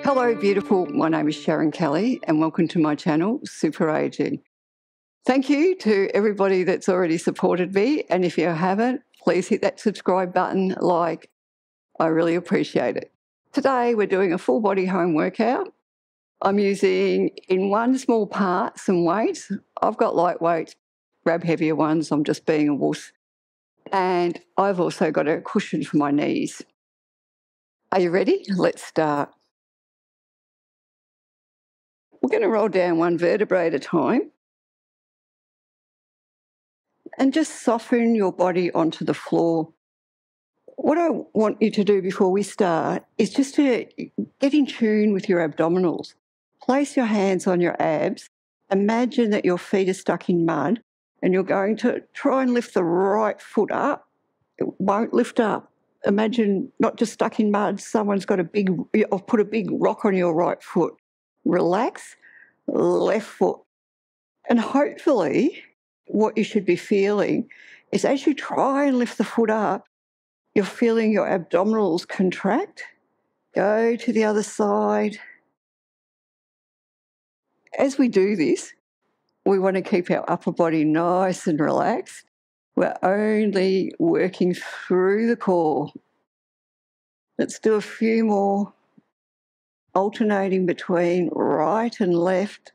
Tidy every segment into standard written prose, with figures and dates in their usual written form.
Hello, beautiful. My name is Sharon Kelly, and welcome to my channel, Super Aging. Thank you to everybody that's already supported me. And if you haven't, please hit that subscribe button, like. I really appreciate it. Today, we're doing a full body home workout. I'm using, in one small part, some weights. I've got light weights, grab heavier ones. I'm just being a wuss. And I've also got a cushion for my knees. Are you ready? Let's start. We're going to roll down one vertebrae at a time and just soften your body onto the floor. What I want you to do before we start is just to get in tune with your abdominals. Place your hands on your abs. Imagine that your feet are stuck in mud and you're going to try and lift the right foot up. It won't lift up. Imagine not just stuck in mud, someone's got put a big rock on your right foot. Relax, left foot. And hopefully what you should be feeling is as you try and lift the foot up, you're feeling your abdominals contract. Go to the other side. As we do this, we want to keep our upper body nice and relaxed. We're only working through the core. Let's do a few more, alternating between right and left.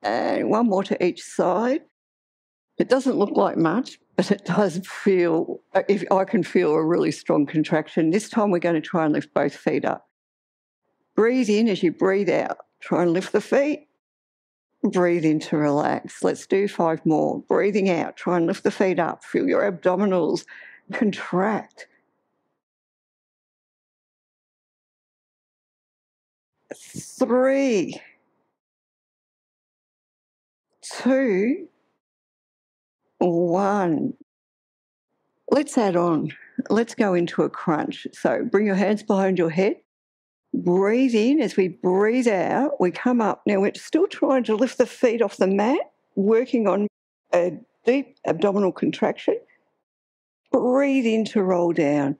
And one more to each side. It doesn't look like much, but it does feel, if I can feel a really strong contraction. This time we're going to try and lift both feet up. Breathe in as you breathe out. Try and lift the feet. Breathe in to relax. Let's do 5 more. Breathing out. Try and lift the feet up. Feel your abdominals contract. 3, 2, 1. Let's add on. Let's go into a crunch. So bring your hands behind your head. Breathe in. As we breathe out, we come up. Now we're still trying to lift the feet off the mat, working on a deep abdominal contraction. Breathe in to roll down.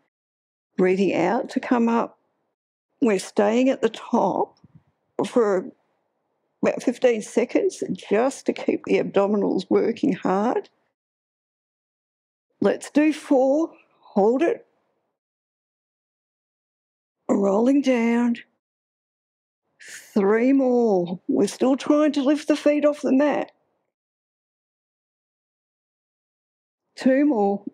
Breathing out to come up. We're staying at the top for about 15 seconds just to keep the abdominals working hard. Let's do 4. Hold it. Rolling down. 3 more. We're still trying to lift the feet off the mat. 2 more.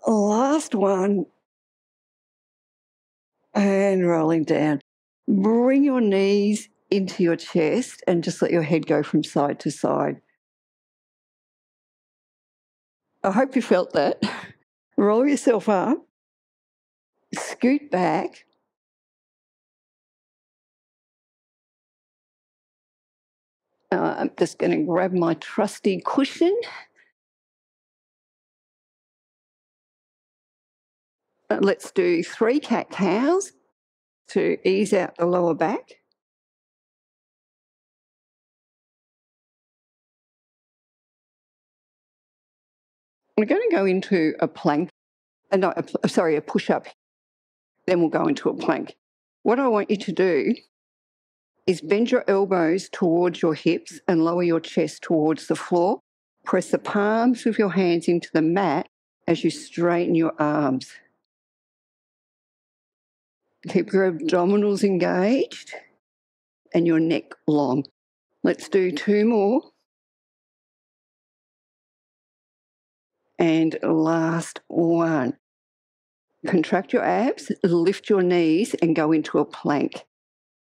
Last one. And rolling down. Bring your knees into your chest and just let your head go from side to side. I hope you felt that. Roll yourself up. Scoot back. I'm just going to grab my trusty cushion. Let's do 3 cat-cows to ease out the lower back. We're going to go into a plank, a push-up. Then we'll go into a plank. What I want you to do is bend your elbows towards your hips and lower your chest towards the floor. Press the palms of your hands into the mat as you straighten your arms. Keep your abdominals engaged and your neck long. Let's do 2 more. And last one. Contract your abs, lift your knees and go into a plank.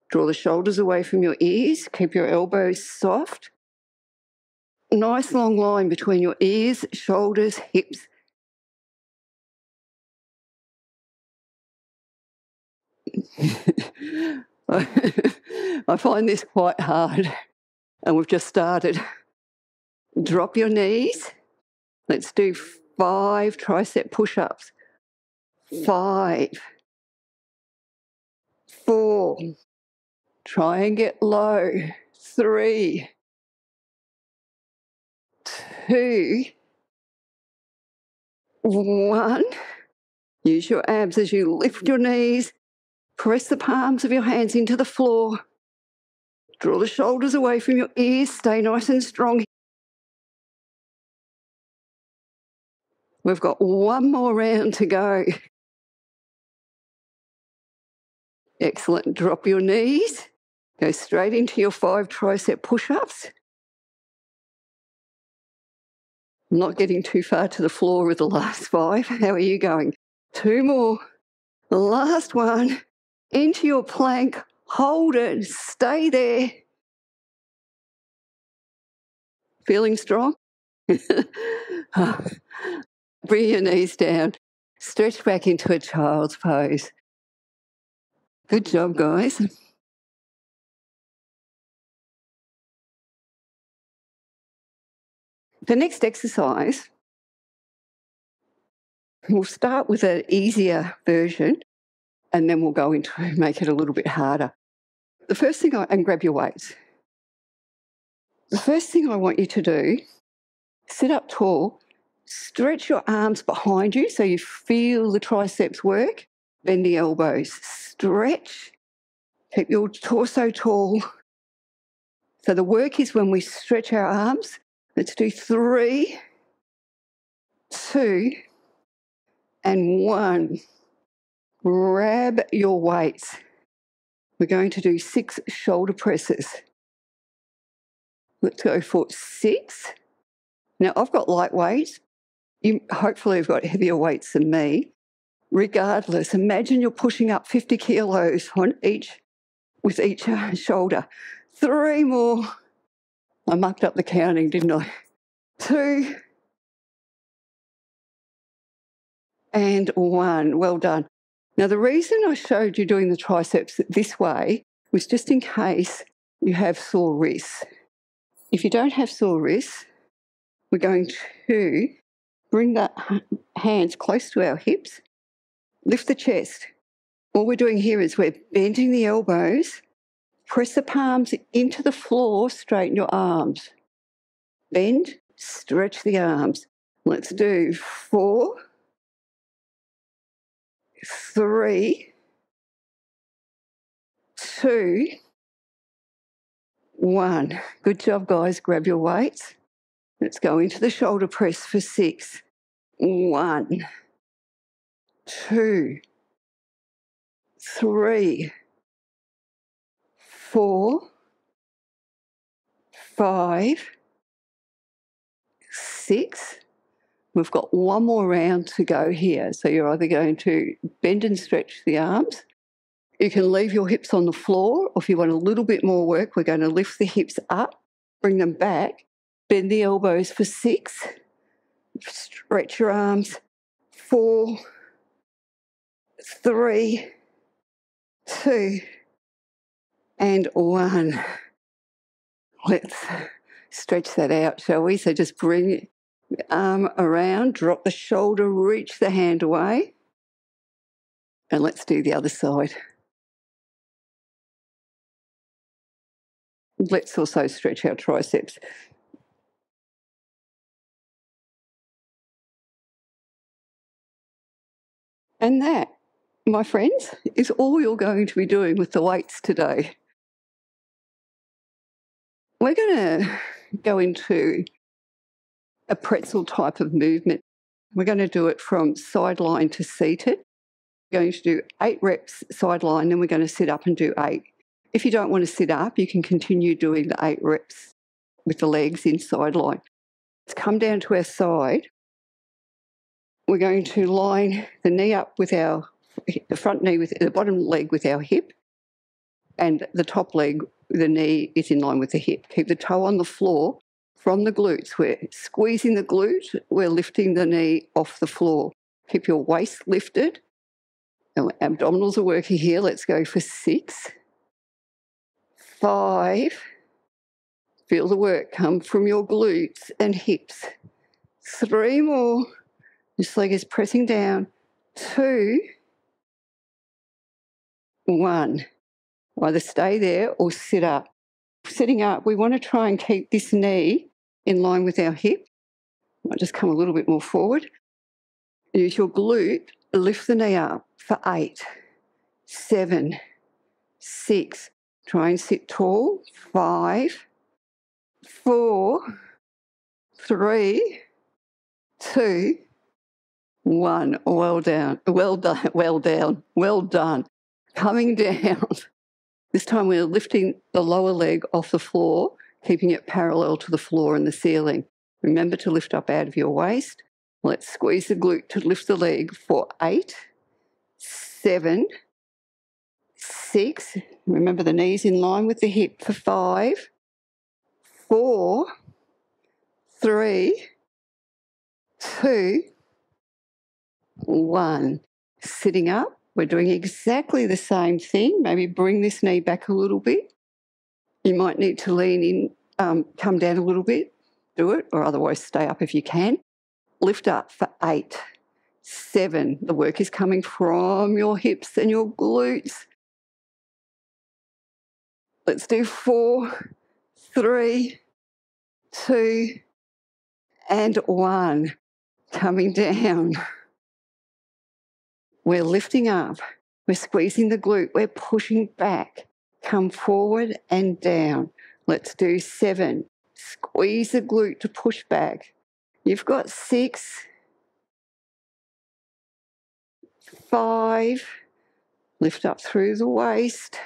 Draw the shoulders away from your ears. Keep your elbows soft. Nice long line between your ears, shoulders, hips. I find this quite hard, and we've just started. Drop your knees. Let's do 5 tricep push-ups. 5, 4, Try and get low. 3, 2, 1. Use your abs as you lift your knees. Press the palms of your hands into the floor. Draw the shoulders away from your ears. Stay nice and strong. We've got one more round to go. Excellent. Drop your knees. Go straight into your 5 tricep push-ups. Not getting too far to the floor with the last 5. How are you going? 2 more. The last one. Into your plank. Hold it. Stay there. Feeling strong? Bring your knees down. Stretch back into a child's pose. Good job, guys. The next exercise, we'll start with an easier version and then we'll go into make it a little bit harder. The first thing, and grab your weights. The first thing I want you to do, sit up tall, stretch your arms behind you so you feel the triceps work, bend the elbows, stretch, keep your torso tall. So the work is when we stretch our arms. Let's do 3, 2, and 1. Grab your weights. We're going to do 6 shoulder presses. Let's go for 6. Now, I've got light weights. You hopefully have got heavier weights than me. Regardless, imagine you're pushing up 50 kilos with each shoulder. 3 more. I mucked up the counting, didn't I? 2 and 1. Well done. Now, the reason I showed you doing the triceps this way was just in case you have sore wrists. If you don't have sore wrists, we're going to bring the hands close to our hips, lift the chest. All we're doing here is we're bending the elbows, press the palms into the floor, straighten your arms. Bend, stretch the arms. Let's do 4, 3, 2, 1. Good job, guys. Grab your weights. Let's go into the shoulder press for 6. 1, 2, 3, 4, 5, 6. We've got one more round to go here. So you're either going to bend and stretch the arms. You can leave your hips on the floor, or if you want a little bit more work, we're going to lift the hips up, bring them back, bend the elbows for 6, stretch your arms, 4, 3, 2, and 1. Let's stretch that out, shall we? So just bring the arm around, drop the shoulder, reach the hand away, and let's do the other side. Let's also stretch our triceps. And that, my friends, is all you're going to be doing with the weights today. We're going to go into a pretzel type of movement. We're going to do it from sideline to seated. We're going to do 8 reps sideline, then we're going to sit up and do 8. If you don't want to sit up, you can continue doing the 8 reps with the legs in sideline. Let's come down to our side. We're going to line the knee up with the front knee with the bottom leg with our hip, and the top leg, the knee is in line with the hip. Keep the toe on the floor from the glutes. We're squeezing the glute, we're lifting the knee off the floor. Keep your waist lifted. And abdominals are working here. Let's go for 6, 5. Feel the work come from your glutes and hips. 3 more. This leg is pressing down. 2, 1. Either stay there or sit up. Sitting up, we want to try and keep this knee in line with our hip. Might just come a little bit more forward. Use your glute, lift the knee up for 8, 7, 6. Try and sit tall. 5, 4, 3, 2, 1. Well done. Well done. Well done. Well done. Coming down. This time we're lifting the lower leg off the floor, keeping it parallel to the floor and the ceiling. Remember to lift up out of your waist. Let's squeeze the glute to lift the leg for 8, 7, 6. Remember the knees in line with the hip for 5, 4, 3, 2, 1. Sitting up, we're doing exactly the same thing. Maybe bring this knee back a little bit. You might need to lean in, come down a little bit, do it, or otherwise stay up if you can. Lift up for 8, 7. The work is coming from your hips and your glutes. Let's do 4, 3, 2, and 1. Coming down. We're lifting up. We're squeezing the glute. We're pushing back. Come forward and down. Let's do 7. Squeeze the glute to push back. You've got 6, 5. Lift up through the waist.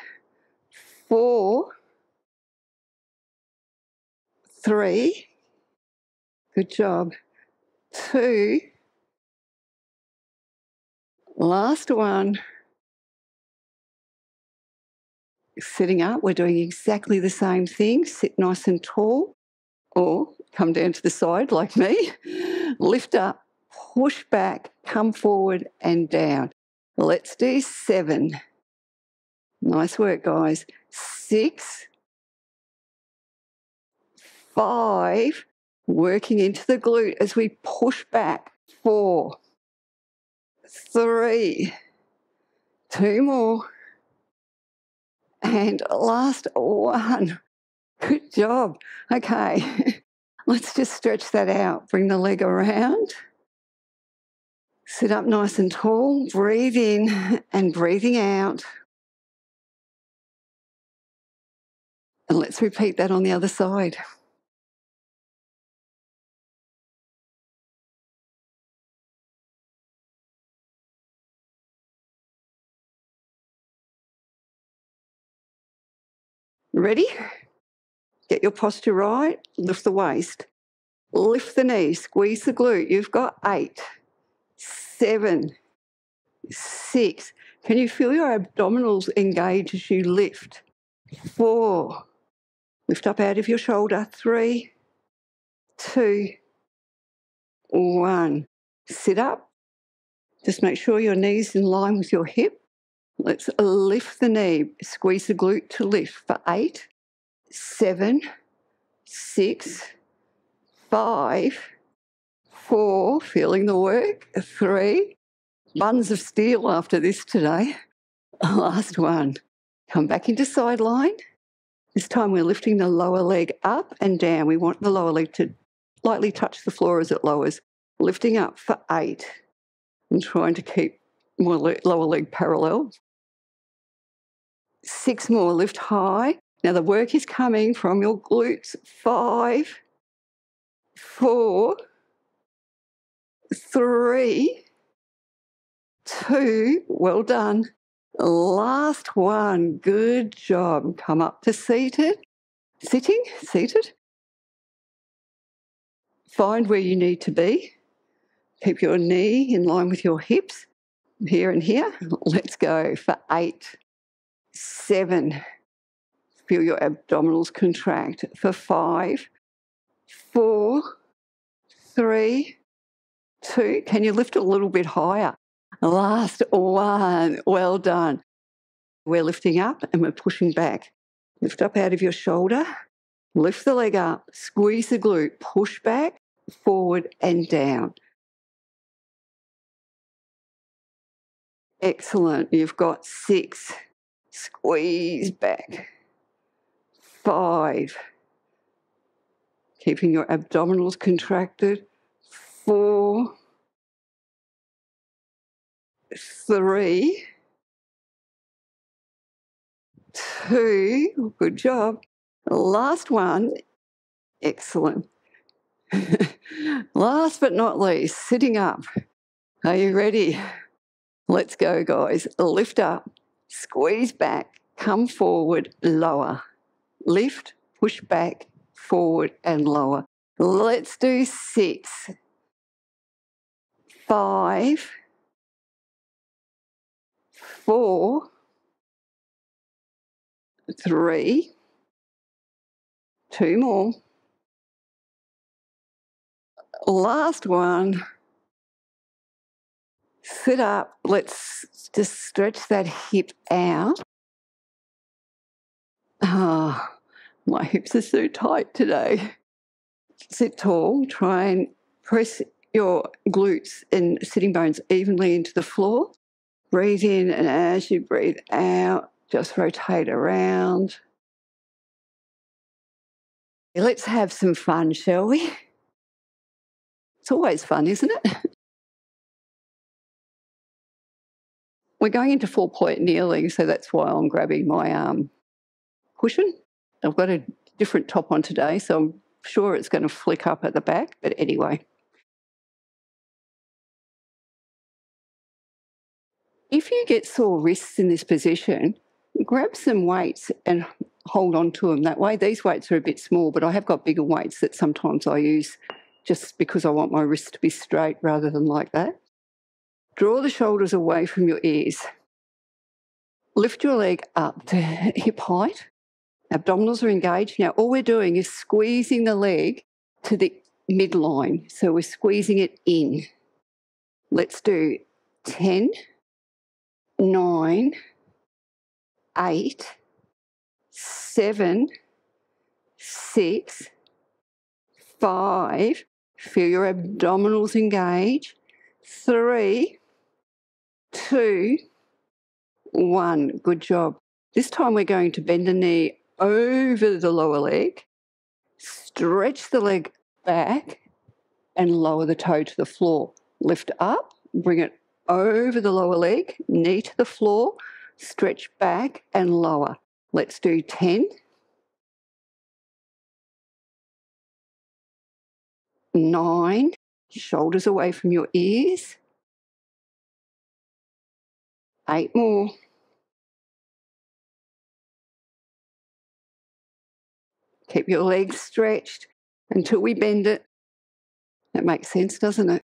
4, 3. Good job. 2. Last one. Sitting up, we're doing exactly the same thing. Sit nice and tall, or come down to the side like me. Lift up, push back, come forward and down. Let's do 7. Nice work, guys. 6, 5. Working into the glute as we push back. 4, 3. 2 more. And last one. Good job. Okay, let's just stretch that out. Bring the leg around. Sit up nice and tall. Breathe in and breathing out. And let's repeat that on the other side. Ready? Get your posture right. Lift the waist. Lift the knee. Squeeze the glute. You've got 8, 7, 6. Can you feel your abdominals engage as you lift? 4. Lift up out of your shoulder. 3, 2, 1. Sit up. Just make sure your knee's in line with your hip. Let's lift the knee. Squeeze the glute to lift for 8, 7, 6, 5, 4. Feeling the work. 3. Buns of steel after this today. Last one. Come back into side line. This time we're lifting the lower leg up and down. We want the lower leg to lightly touch the floor as it lowers. Lifting up for 8 and trying to keep more lower leg parallel. 6 more, lift high. Now the work is coming from your glutes. 5, 4, 3, 2, well done. Last one, good job. Come up to seated. Seated. Find where you need to be. Keep your knee in line with your hips. Here and here. Let's go for 8, 7. Feel your abdominals contract for 5, 4, 3, 2. Can you lift a little bit higher? Last one. Well done. We're lifting up and we're pushing back. Lift up out of your shoulder. Lift the leg up. Squeeze the glute. Push back, forward and down. Excellent. You've got 6, Squeeze back. 5. Keeping your abdominals contracted. 4. 3. 2. Good job. Last one. Excellent. Last but not least, sitting up. Are you ready? Let's go, guys. Lift up, squeeze back, come forward, lower. Lift, push back, forward and lower. Let's do 6. 5. 4. 3. 2 more. Last one. Sit up. Let's just stretch that hip out. Ah, my hips are so tight today. Sit tall. Try and press your glutes and sitting bones evenly into the floor. Breathe in, and as you breathe out, just rotate around. Let's have some fun, shall we? It's always fun, isn't it? We're going into 4-point kneeling, so that's why I'm grabbing my cushion. I've got a different top on today, so I'm sure it's going to flick up at the back, but anyway. If you get sore wrists in this position, grab some weights and hold on to them that way. These weights are a bit small, but I have got bigger weights that sometimes I use just because I want my wrist to be straight rather than like that. Draw the shoulders away from your ears. Lift your leg up to hip height. Abdominals are engaged. Now, all we're doing is squeezing the leg to the midline. So we're squeezing it in. Let's do 10, 9, 8, 7, 6, 5. Feel your abdominals engage. 3, 2, 1. Good job. This time we're going to bend the knee over the lower leg, stretch the leg back and lower the toe to the floor. Lift up, bring it over the lower leg, knee to the floor, stretch back and lower. Let's do 10, 9, shoulders away from your ears, 8 more, 10. Keep your legs stretched until we bend it. That makes sense, doesn't it?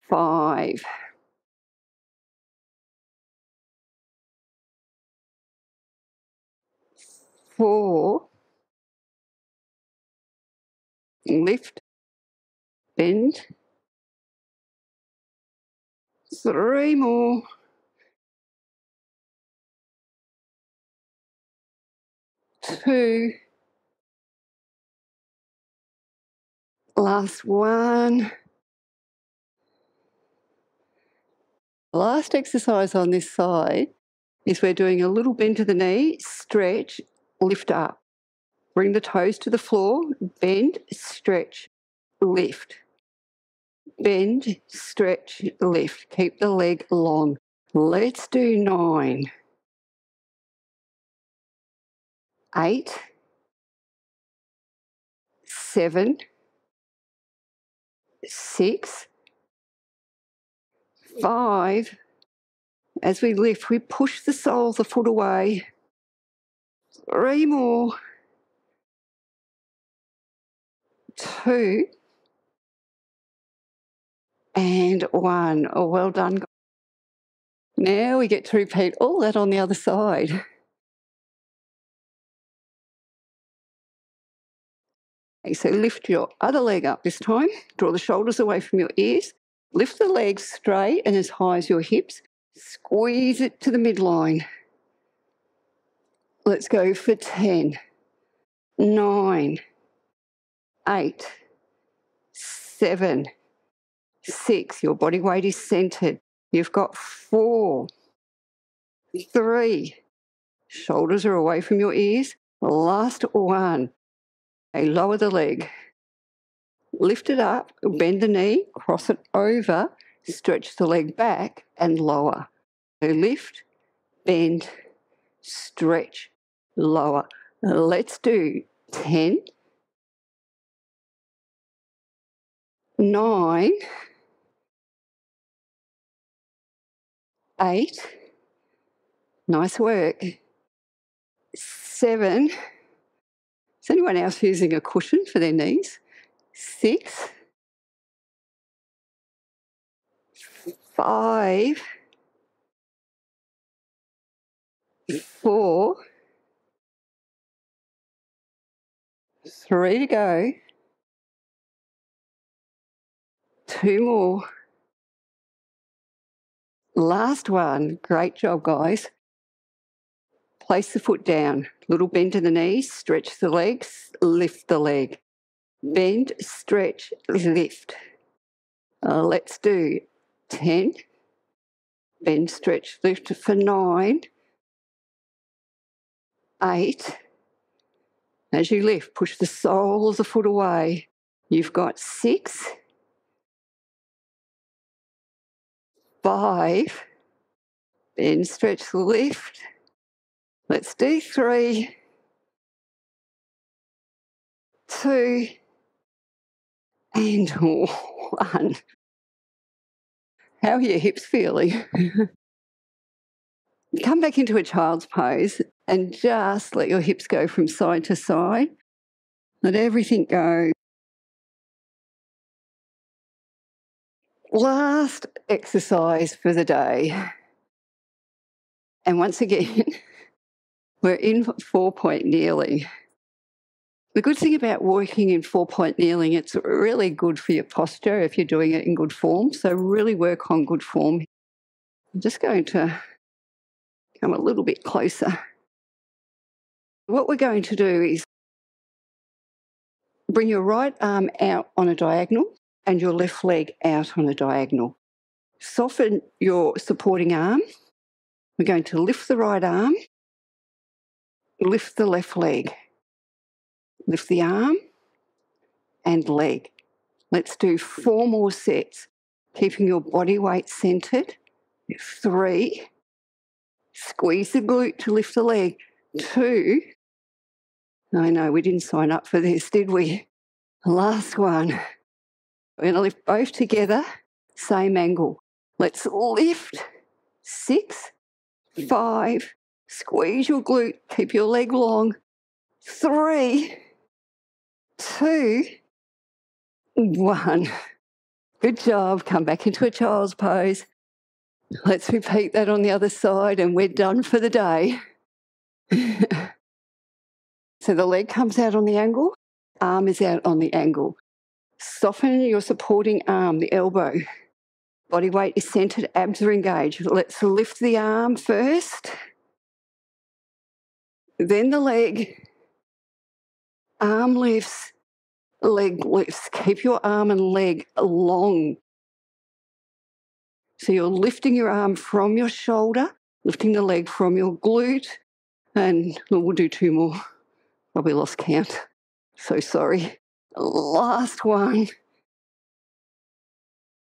5, 4, lift, bend, 3 more, 2, last one. Last exercise on this side is we're doing a little bend to the knee, stretch, lift up. Bring the toes to the floor, bend, stretch, lift. Bend, stretch, lift. Keep the leg long. Let's do 9, 8, 7, 6, 5. As we lift, we push the sole of the foot away. 3 more. 2 and 1. Oh, well done. Now we get to repeat all that on the other side. Okay, so lift your other leg up this time. Draw the shoulders away from your ears. Lift the legs straight and as high as your hips. Squeeze it to the midline. Let's go for 10, 9, 8, 7, 6, your body weight is centered. You've got 4, 3, shoulders are away from your ears. Last 1, lower the leg. Lift it up, bend the knee, cross it over, stretch the leg back and lower. So lift, bend, stretch, lower. Let's do 10, 9, 8, nice work, 7, is anyone else using a cushion for their knees? 6, 5, 4, 3 to go, 2 more, last one. Great job, guys. Place the foot down, little bend in the knees, stretch the legs, lift the leg. Bend, stretch, lift. Let's do 10, bend, stretch, lift for 9, 8. As you lift, push the sole of the foot away. You've got 6, 5, bend, stretch, lift. Let's do 3, 2, and 1. How are your hips feeling? Come back into a child's pose and just let your hips go from side to side. Let everything go. Last exercise for the day. And once again, we're in 4-point kneeling. The good thing about working in 4-point kneeling, it's really good for your posture if you're doing it in good form. So really work on good form. I'm just going to come a little bit closer. What we're going to do is bring your right arm out on a diagonal and your left leg out on a diagonal. Soften your supporting arm. We're going to lift the right arm, lift the left leg, lift the arm and leg. Let's do 4 more sets, keeping your body weight centered. 3, squeeze the glute to lift the leg. 2, I know we didn't sign up for this, did we? Last one. We're going to lift both together, same angle. Let's lift. 6, 5, squeeze your glute, keep your leg long. 3, 2, 1. Good job. Come back into a child's pose. Let's repeat that on the other side and we're done for the day. So the leg comes out on the angle, arm is out on the angle. Soften your supporting arm, the elbow. Body weight is centered, abs are engaged. Let's lift the arm first, then the leg. Arm lifts, leg lifts. Keep your arm and leg long. So you're lifting your arm from your shoulder, lifting the leg from your glute, and we'll do 2 more. Probably lost count. So sorry. Last one.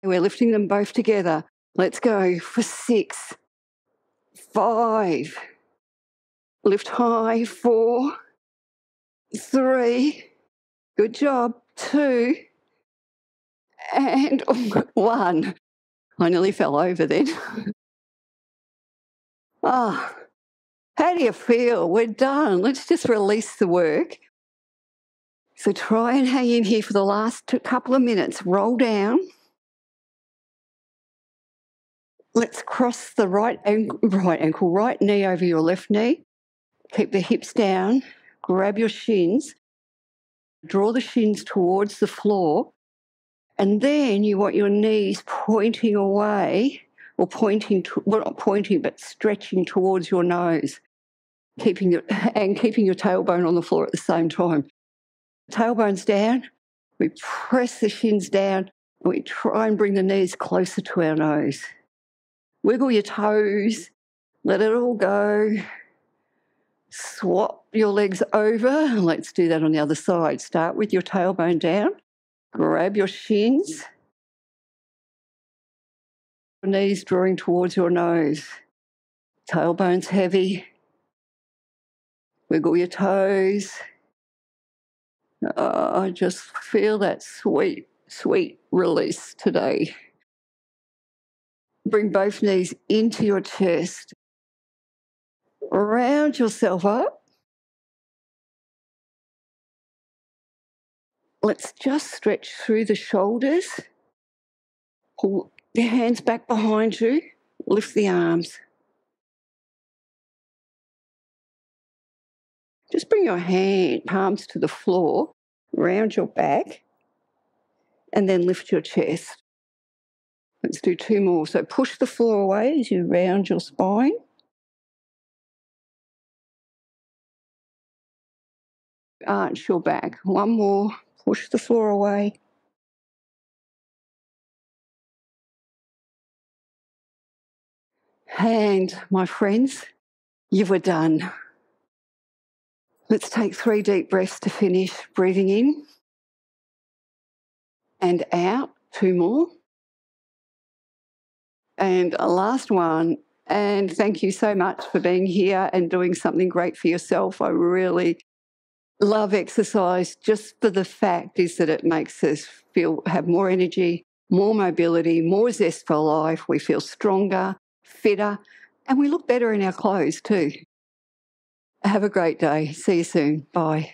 We're lifting them both together. Let's go for 6, 5. Lift high. 4, 3. Good job. 2. And 1. I nearly fell over then. How do you feel? We're done. Let's just release the work. So try and hang in here for the last couple of minutes. Roll down. Let's cross the right knee over your left knee. Keep the hips down. Grab your shins. Draw the shins towards the floor. And then you want your knees pointing away, or not pointing, but stretching towards your nose, keeping your tailbone on the floor at the same time. Tailbone's down. We press the shins down We try and bring the knees closer to our nose. Wiggle your toes, let it all go. Swap your legs over. Let's do that on the other side. Start with your tailbone down. Grab your shins. Knees drawing towards your nose. Tailbone's heavy. Wiggle your toes. I just feel that sweet, sweet release today. Bring both knees into your chest. Round yourself up. Let's just stretch through the shoulders. Pull your hands back behind you. Lift the arms. Just bring your palms to the floor, round your back, and then lift your chest. Let's do 2 more. So push the floor away as you round your spine. Arch your back. 1 more. Push the floor away. And, my friends, you were done. Let's take 3 deep breaths to finish. Breathing in and out. 2 more. And a last one. And thank you so much for being here and doing something great for yourself. I really love exercise just for the fact is that it makes us have more energy, more mobility, more zest for life. We feel stronger, fitter, and we look better in our clothes too. Have a great day. See you soon. Bye.